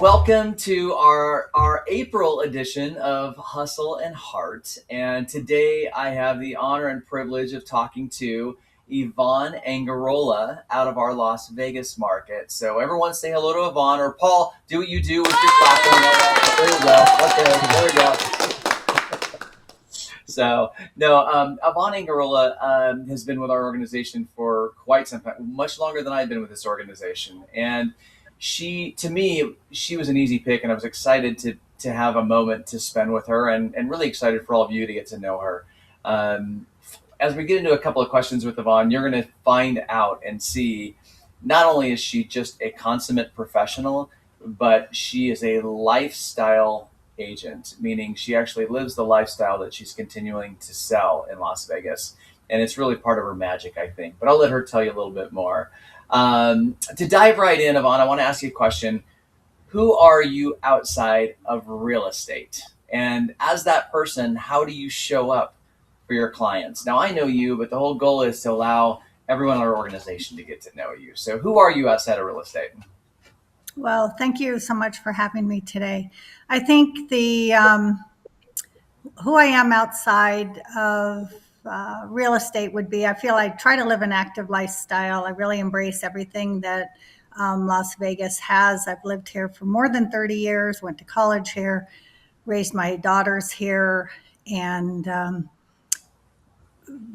welcome to our April edition of Hustle and Heart. And today I have the honor and privilege of talking to Yvonne Angarola out of our Las Vegas market. So everyone say hello to Yvonne, or Paul, do what you do with your platform. There you go. Okay, there we go. So, no, Yvonne Angarola has been with our organization for quite some time, much longer than I've been with this organization. And to me, she was an easy pick, and I was excited to have a moment to spend with her, and really excited for all of you to get to know her. Um, as we get into a couple of questions with Yvonne, you're going to find out and see not only is she just a consummate professional, but she is a lifestyle agent, meaning she actually lives the lifestyle that she's continuing to sell in Las Vegas. And it's really part of her magic, I think. But I'll let her tell you a little bit more. To dive right in, Yvonne, I want to ask you a question. Who are you outside of real estate? And as that person, how do you show up for your clients? Now, I know you, but the whole goal is to allow everyone in our organization to get to know you. So who are you outside of real estate? Well, thank you so much for having me today. I think the who I am outside of real estate would be, I feel I try to live an active lifestyle. I really embrace everything that Las Vegas has. I've lived here for more than 30 years, went to college here, raised my daughters here, and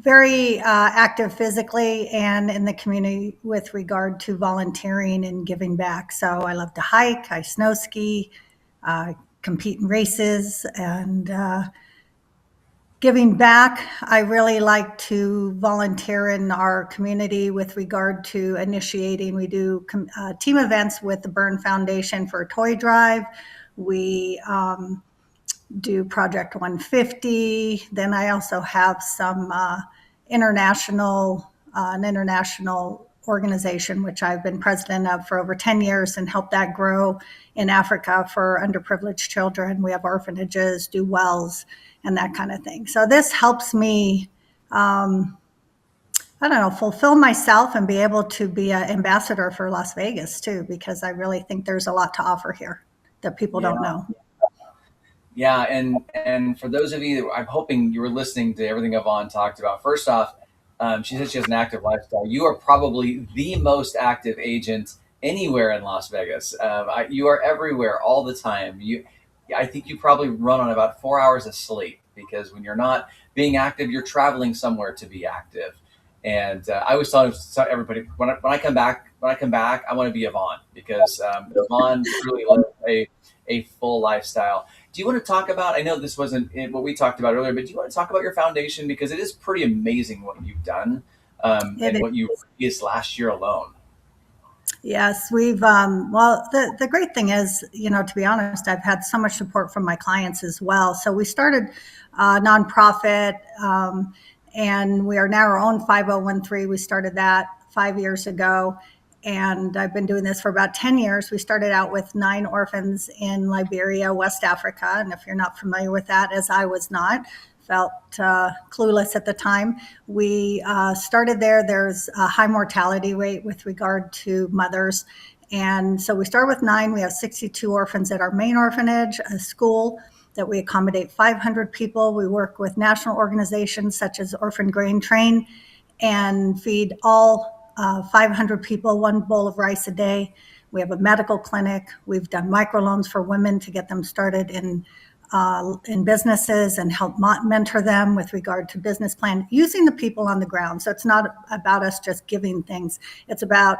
very active physically and in the community with regard to volunteering and giving back. So I love to hike, I snow ski, compete in races, and giving back. I really like to volunteer in our community with regard to initiating. We do team events with the Burn Foundation for a toy drive. We do Project 150. Then I also have some an international organization, which I've been president of for over 10 years and helped that grow in Africa for underprivileged children. We have orphanages, do wells, and that kind of thing. So this helps me, fulfill myself and be able to be an ambassador for Las Vegas too, because I really think there's a lot to offer here that people don't know. Yeah, and for those of you, I'm hoping you were listening to everything Yvonne talked about. First off, she said she has an active lifestyle. You are probably the most active agent anywhere in Las Vegas. You are everywhere all the time. I think you probably run on about 4 hours of sleep, because when you're not being active, you're traveling somewhere to be active. And I always tell everybody when I come back, I want to be Yvonne, because Yvonne truly lives a full lifestyle. Do you want to talk about, I know this wasn't what we talked about earlier, but do you want to talk about your foundation? Because it is pretty amazing what you've done and what you raised last year alone. Yes, the great thing is, to be honest, I've had so much support from my clients as well. So we started a nonprofit, and we are now our own 5013. We started that 5 years ago. And I've been doing this for about 10 years. We started out with 9 orphans in Liberia, West Africa. And if you're not familiar with that, as I was not, felt clueless at the time. We started there. There's a high mortality rate with regard to mothers. And so we start with 9. We have 62 orphans at our main orphanage, a school that we accommodate 500 people. We work with national organizations such as Orphan Grain Train and feed all 500 people 1 bowl of rice a day. We have a medical clinic. We've done microloans for women to get them started in businesses and help mentor them with regard to business plan, using the people on the ground. So it's not about us just giving things. It's about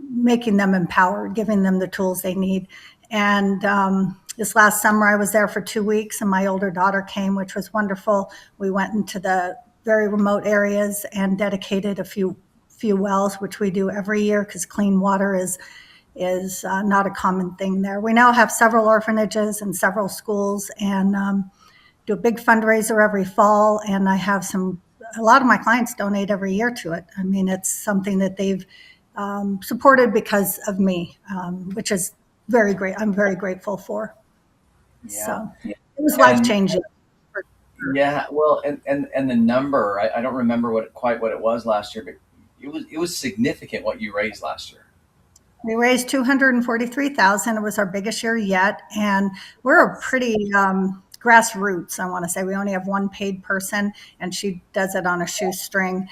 making them empowered, giving them the tools they need. And this last summer, I was there for 2 weeks, and my older daughter came, which was wonderful. We went into the very remote areas and dedicated a few wells, which we do every year because clean water is not a common thing there. We now have several orphanages and several schools, and do a big fundraiser every fall. And I have a lot of my clients donate every year to it. I mean, it's something that they've supported because of me, which is very great. I'm very grateful for. Yeah. So it was life-changing. Yeah, well, and the number, I don't remember what it was last year, but it was significant what you raised last year. We raised 243,000. It was our biggest year yet, and we're a pretty grassroots. I want to say we only have one paid person, and she does it on a shoestring.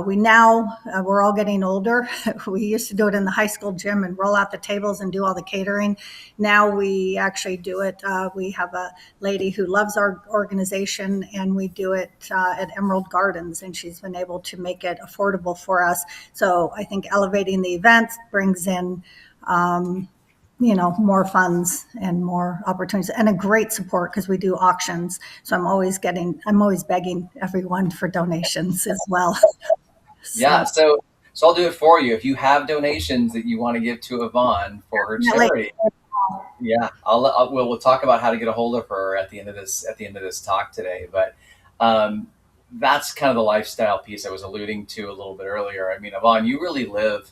We now we're all getting older. We used to do it in the high school gym and roll out the tables and do all the catering. Now we actually do it. We have a lady who loves our organization, and we do it at Emerald Gardens, and she's been able to make it affordable for us. So I think elevating the events brings in um, more funds and more opportunities and a great support because we do auctions. So I'm always begging everyone for donations as well. Yeah, So so I'll do it for you. If you have donations that you want to give to Yvonne for her definitely. charity, yeah, we'll talk about how to get a hold of her at the end of this talk today. But um, that's kind of the lifestyle piece I was alluding to a little bit earlier. I mean, Yvonne, you really live,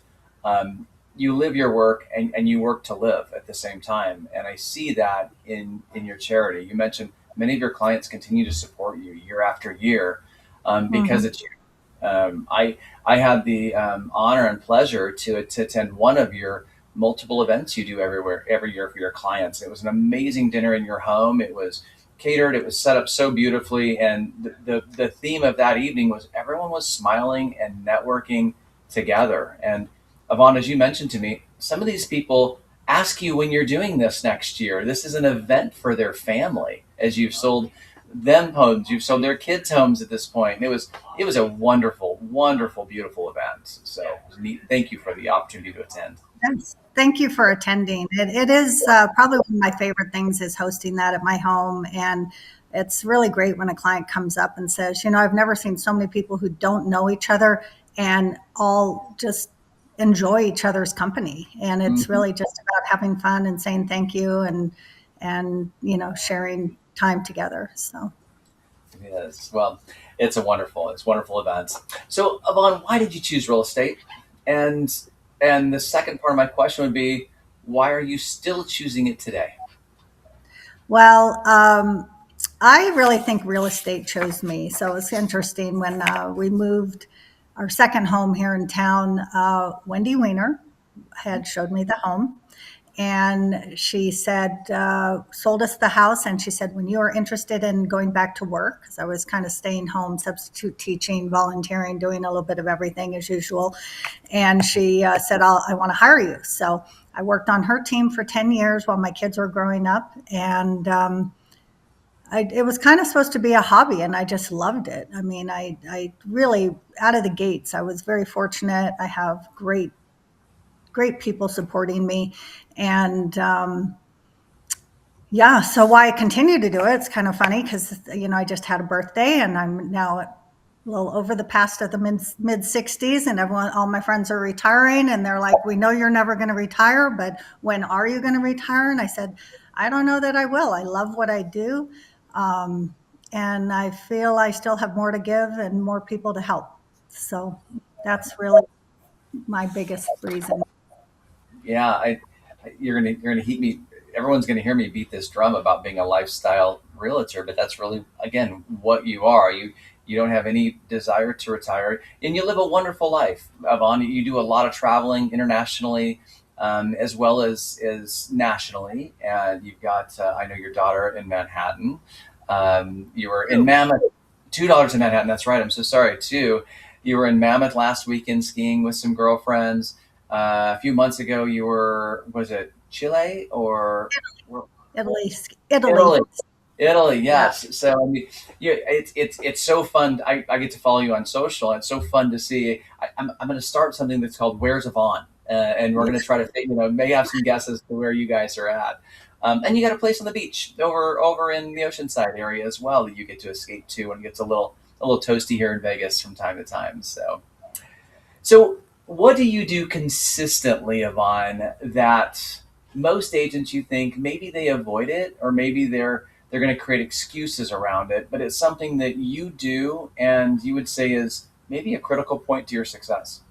you live your work and you work to live at the same time. And I see that in your charity. You mentioned many of your clients continue to support you year after year because Mhm. it's you. I had the honor and pleasure to attend one of your multiple events you do every year for your clients. It was an amazing dinner in your home. It was catered. It was set up so beautifully, and the theme of that evening was everyone was smiling and networking together. And Yvonne, as you mentioned to me, some of these people ask you when you're doing this next year. This is an event for their family, as you've sold them homes, you've sold their kids homes at this point. It was a wonderful, wonderful, beautiful event. So neat. Thank you for the opportunity to attend. Yes. Thank you for attending. It is probably one of my favorite things is hosting that at my home. And it's really great when a client comes up and says, I've never seen so many people who don't know each other and all just enjoy each other's company. And it's Mhm. really just about having fun and saying thank you and sharing time together. So. Yes. Well, it's wonderful events. So, Yvonne, why did you choose real estate? And and the second part of my question would be, why are you still choosing it today? Well, I really think real estate chose me. So it's interesting when we moved our second home here in town. Wendy Weiner had showed me the home, and she said, sold us the house. And she said, when you are interested in going back to work, because I was kind of staying home, substitute teaching, volunteering, doing a little bit of everything as usual. And she said, I want to hire you. So I worked on her team for 10 years while my kids were growing up. And it was kind of supposed to be a hobby, and I just loved it. I mean, I really, out of the gates, I was very fortunate. I have great people supporting me. And yeah, so why I continue to do it, it's kind of funny because, I just had a birthday and I'm now a little over the past of the mid 60s, and all my friends are retiring, and they're like, we know you're never going to retire, but when are you going to retire? And I said, I don't know that I will. I love what I do. Um, and I feel I still have more to give and more people to help. So that's really my biggest reason. Yeah, you're gonna heat me. Everyone's gonna hear me beat this drum about being a lifestyle realtor, but that's really again what you are. You don't have any desire to retire, and you live a wonderful life, Yvonne. You do a lot of traveling internationally, as well as nationally, and you've got I know your daughter in Manhattan. You were in Mammoth. $2 in Manhattan. That's right. I'm so sorry too. You were in Mammoth last weekend skiing with some girlfriends. A few months ago, you were, was it Chile or Italy, Italy. Italy? Italy, Yeah. yes. So I mean, it's so fun. I get to follow you on social. And it's so fun to see. I'm going to start something that's called "Where's Yvonne," and we're going to try to may have some guesses to where you guys are at. And you got a place on the beach over in the Oceanside area as well that you get to escape to, and it gets a little toasty here in Vegas from time to time. So, what do you do consistently, Yvonne, that most agents you think maybe they avoid it or maybe they're going to create excuses around it, but it's something that you do and you would say is maybe a critical point to your success?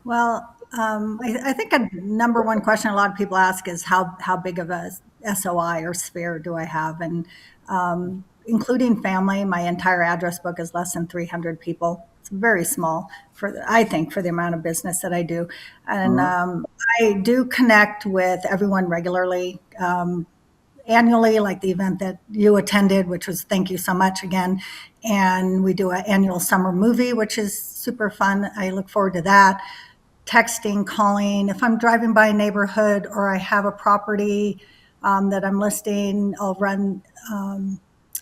Well, I think a number one question a lot of people ask is how big of a SOI or sphere do I have? And including family, my entire address book is less than 300 people. It's very small I think, for the amount of business that I do. And Mhm. I do connect with everyone regularly. Annually, like the event that you attended, which was thank you so much again. And we do an annual summer movie, which is super fun. I look forward to that. Texting, calling. If I'm driving by a neighborhood or I have a property that I'm listing,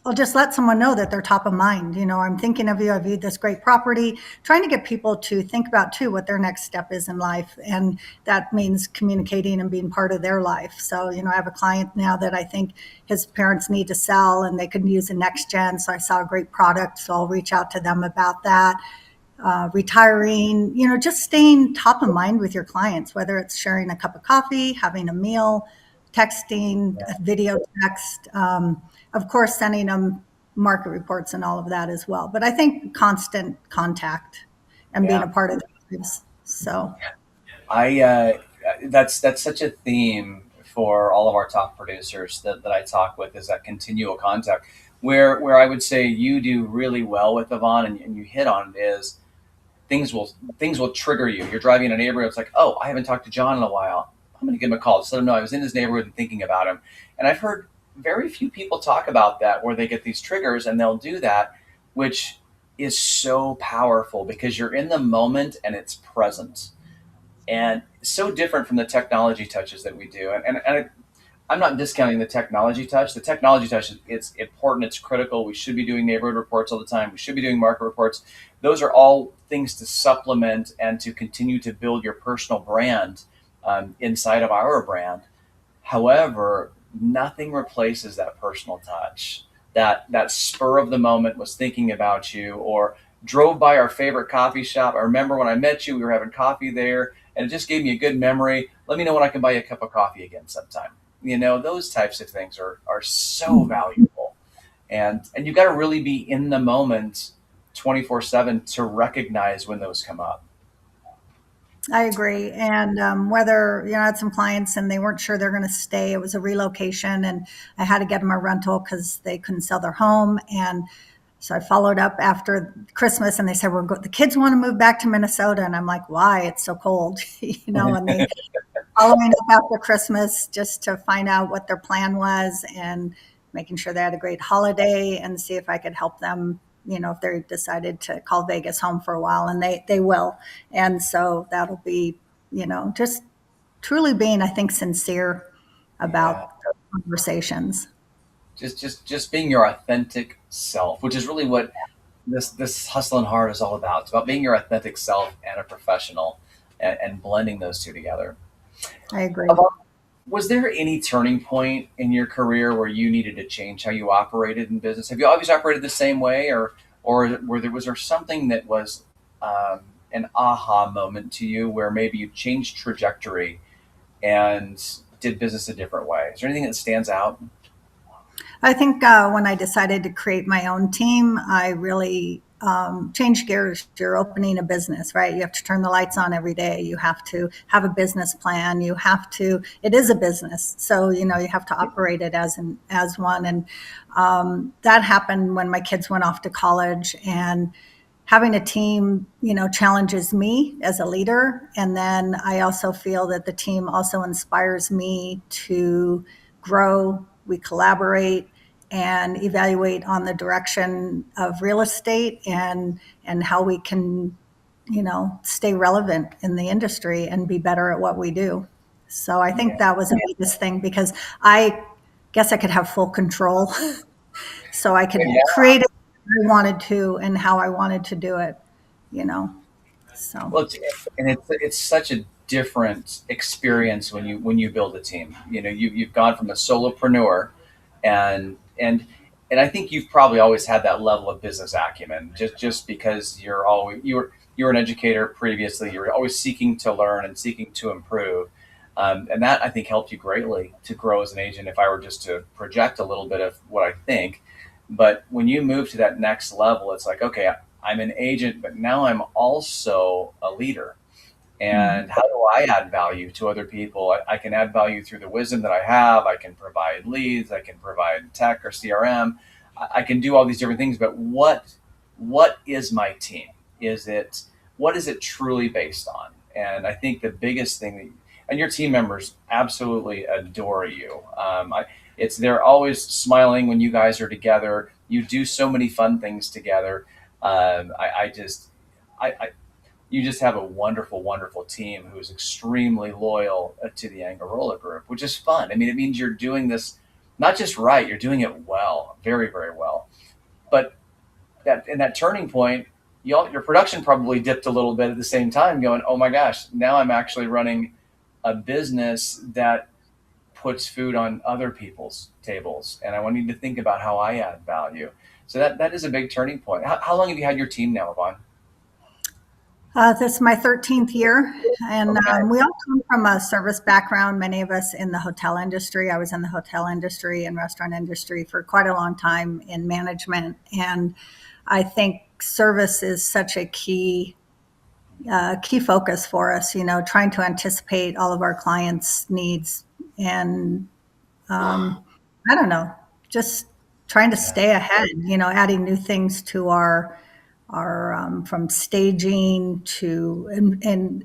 I'll just let someone know that they're top of mind. I'm thinking of you. I viewed this great property, trying to get people to think about too what their next step is in life. And that means communicating and being part of their life. So, I have a client now that I think his parents need to sell and they could use a next gen. So I saw a great product. So I'll reach out to them about that. Retiring, just staying top of mind with your clients, whether it's sharing a cup of coffee, having a meal, texting, a video text, of course, sending them market reports and all of that as well. But I think constant contact and being a Yeah. part of their lives. So, I that's such a theme for all of our top producers that I talk with, is that continual contact. Where I would say you do really well with Yvonne, and you hit on it, is things will trigger you. You're driving in a neighborhood, it's like, oh, I haven't talked to John in a while. I'm going to give him a call. Just let him know I was in his neighborhood and thinking about him. And I've heard very few people talk about that, where they get these triggers and they'll do that, which is so powerful because you're in the moment and it's present, and so different from the technology touches that we do. And I'm not discounting the technology touch. The technology touch, it's important, it's critical. We should be doing neighborhood reports all the time. We should be doing market reports. Those are all things to supplement and to continue to build your personal brand inside of our brand. However, nothing replaces that personal touch. That spur of the moment was thinking about you, or drove by our favorite coffee shop. I remember when I met you, we were having coffee there, and it just gave me a good memory. Let me know when I can buy you a cup of coffee again sometime. Those types of things are so valuable, and you've got to really be in the moment 24/7 to recognize when those come up. I agree. And whether, I had some clients and they weren't sure they're going to stay, it was a relocation and I had to get them a rental because they couldn't sell their home. And so I followed up after Christmas and they said, the kids want to move back to Minnesota. And I'm like, why? It's so cold, and they following up after Christmas just to find out what their plan was and making sure they had a great holiday and see if I could help them, if they decided to call Vegas home for a while, and they will. And so that'll be, just truly being, I think, sincere Yeah. about the conversations. Just being your authentic self, which is really what this hustle and heart is all about. It's about being your authentic self and a professional, and blending those two together. I agree. Was there any turning point in your career where you needed to change how you operated in business? Have you always operated the same way, or was there something that was an aha moment to you, where maybe you changed trajectory and did business a different way? Is there anything that stands out? I think when I decided to create my own team, I really changed gears. You're opening a business, right? You have to turn the lights on every day. You have to have a business plan. It is a business. So, you have to operate it as one. And that happened when my kids went off to college, and having a team, challenges me as a leader. And then I also feel that the team also inspires me to grow. We collaborate and evaluate on the direction of real estate and how we can, stay relevant in the industry and be better at what we do. So I think Yeah. that was the biggest thing because I guess I could have full control. So I could Yeah. create it I wanted to and how I wanted to do it, you know. So Well, it's such a different experience when you build a team. You've gone from a solopreneur, and I think you've probably always had that level of business acumen, just because you were an educator previously. You were always seeking to learn and seeking to improve, and that, I think, helped you greatly to grow as an agent. If I were just to project a little bit of what I think, but when you move to that next level, it's like, okay, I'm an agent, but now I'm also a leader. mm, And how do I add value to other people? I can add value through the wisdom that I have. I can provide leads. I can provide tech or CRM. I can do all these different things. But what is my team? What is it truly based on? And I think the biggest thing, and your team members absolutely adore you. It's they're always smiling when you guys are together. You do so many fun things together. I just, I you just have a wonderful, wonderful team who is extremely loyal to the Angarola group, which is fun. I mean, it means you're doing this not just right, you're doing it well, very, very well. But that in that turning point, your production probably dipped a little bit at the same time, going, "Oh my gosh, now I'm actually running a business that puts food on other people's tables, and I need to think about how I add value." So that is a big turning point. How long have you had your team now, Yvonne? This is my 13th year, and Okay. we all come from a service background. Many of us in the hotel industry. I was in the hotel industry and restaurant industry for quite a long time in management, and I think service is such a key focus for us. You know, trying to anticipate all of our clients' needs, and I don't know, just trying to Yeah. stay ahead. You know, adding new things to our from staging to and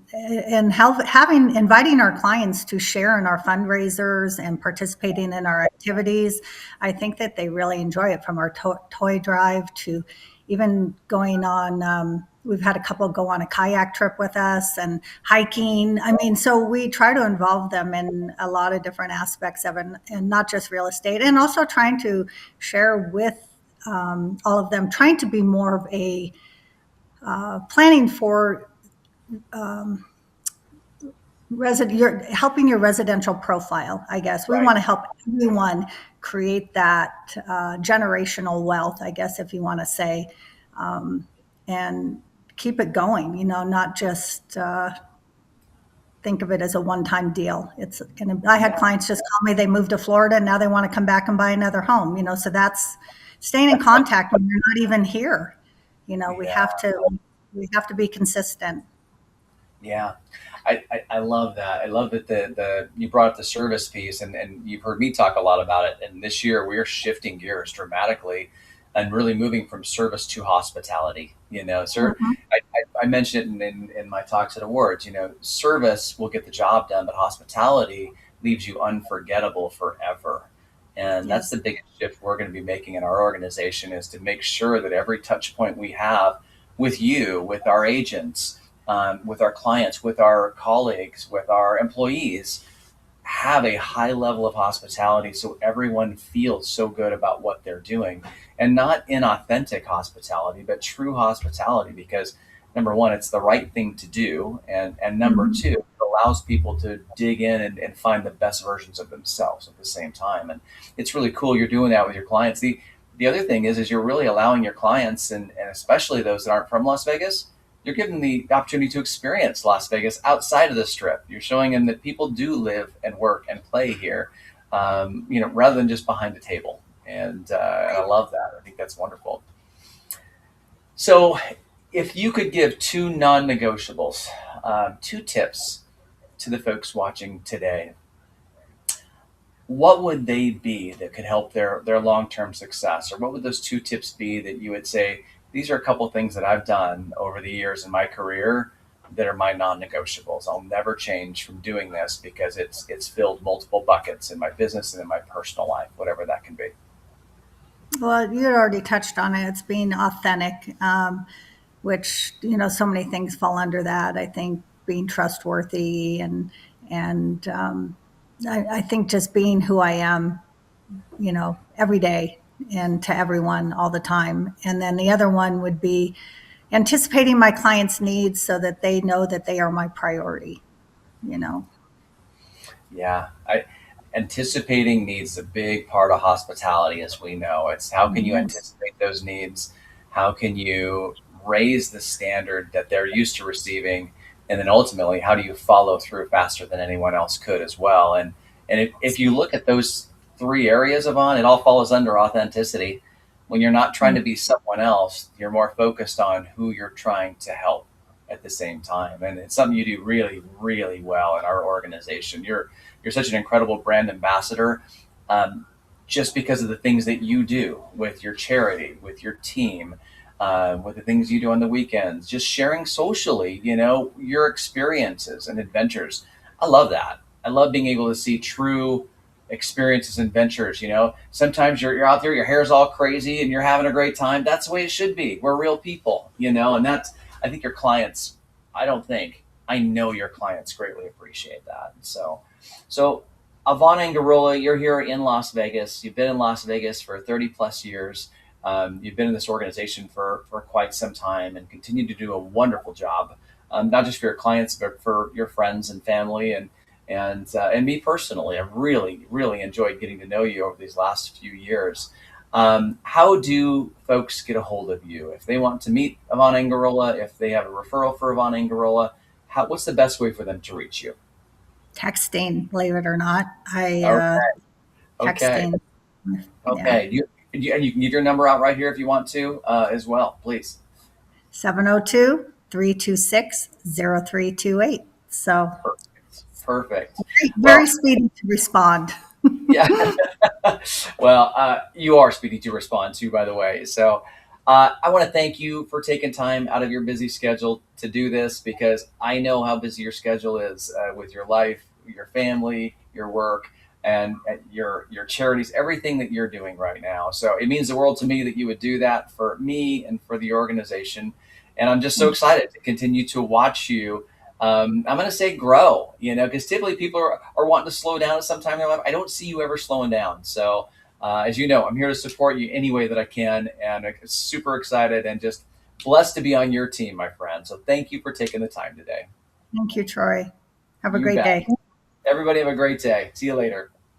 having inviting our clients to share in our fundraisers and participating in our activities. I think that they really enjoy it, from our toy drive to even going on. We've had a couple go on a kayak trip with us and hiking. I mean, so we try to involve them in a lot of different aspects of it, and not just real estate, and also trying to share with all of them, trying to be more of a planning for you're helping your residential profile. I guess we Right. want to help everyone create that generational wealth, I guess, if you want to say, and keep it going. You know, not just think of it as a one-time deal. It's going to. I had Yeah. clients just call me. They moved to Florida and now they want to come back and buy another home. You know, so that's staying in contact when you're not even here. You know, we Yeah. have to be consistent. Yeah, I love that. I love that the you brought up the service piece, and you've heard me talk a lot about it. And this year we are shifting gears dramatically, and really moving from service to hospitality. You know, sir, Mhm. I mentioned it in my talks at awards. You know, service will get the job done, but hospitality leaves you unforgettable forever. And that's the Yes. biggest shift we're going to be making in our organization, is to make sure that every touch point we have with you, with our agents, with our clients, with our colleagues, with our employees, have a high level of hospitality so everyone feels so good about what they're doing. And not inauthentic hospitality, but true hospitality, because number one, it's the right thing to do. And number Mhm. two, it allows people to dig in and find the best versions of themselves at the same time. And it's really cool you're doing that with your clients. The other thing is you're really allowing your clients, and especially those that aren't from Las Vegas, you're giving them the opportunity to experience Las Vegas outside of the Strip. You're showing them that people do live and work and play here, you know, rather than just behind a table. And I love that. I think that's wonderful. So, if you could give two non-negotiables, two tips to the folks watching today, what would they be that could help their long-term success? Or what would those two tips be that you would say, these are a couple things that I've done over the years in my career that are my non-negotiables. I'll never change from doing this because it's filled multiple buckets in my business and in my personal life, whatever that can be. Well, you already touched on it. It's being authentic, which, you know, so many things fall under that. I think being trustworthy and I think just being who I am, you know, every day and to everyone all the time. And then the other one would be anticipating my clients' needs so that they know that they are my priority, you know. Yeah, anticipating needs is a big part of hospitality, as we know. It's how can you Yes. anticipate those needs? How can you raise the standard that they're used to receiving? And then ultimately, how do you follow through faster than anyone else could as well? And if you look at those three areas of on, it all falls under authenticity. When you're not trying to be someone else, you're more focused on who you're trying to help at the same time. And it's something you do really, really well in our organization. You're such an incredible brand ambassador, um, just because of the things that you do with your charity, with your team, with the things you do on the weekends, just sharing socially, you know, your experiences and adventures. I love that. I love being able to see true experiences and ventures. Sometimes you're out there, your hair's all crazy and you're having a great time. That's the way it should be. We're real people, and that's, I think your clients, I don't think, I know your clients greatly appreciate that. So Yvonne Angarola, you're here in Las Vegas. You've been in Las Vegas for 30 plus years. You've been in this organization for quite some time and continue to do a wonderful job, not just for your clients, but for your friends and family and me personally. I've really enjoyed getting to know you over these last few years. How do folks get a hold of you if they want to meet Yvonne Angarola? If they have a referral for Yvonne Angarola, what's the best way for them to reach you? Texting, believe it or not. Okay, okay, Texting. Yeah. okay. And you can give your number out right here if you want to as well, please. 702-326-0328. So Perfect. Perfect. Well, very speedy to respond. yeah. Well, you are speedy to respond to, by the way. So I want to thank you for taking time out of your busy schedule to do this, because I know how busy your schedule is with your life, your family, your work, and your charities, everything that you're doing right now. So it means the world to me that you would do that for me and for the organization. And I'm just so excited to continue to watch you. I'm going to say grow, because typically people are wanting to slow down at some time in their life. I don't see you ever slowing down. So, as you know, I'm here to support you any way that I can, and I'm super excited and just blessed to be on your team, my friend. So, thank you for taking the time today. Thank you, Troy. Have a You great bet. day. Everybody have a great day. See you later.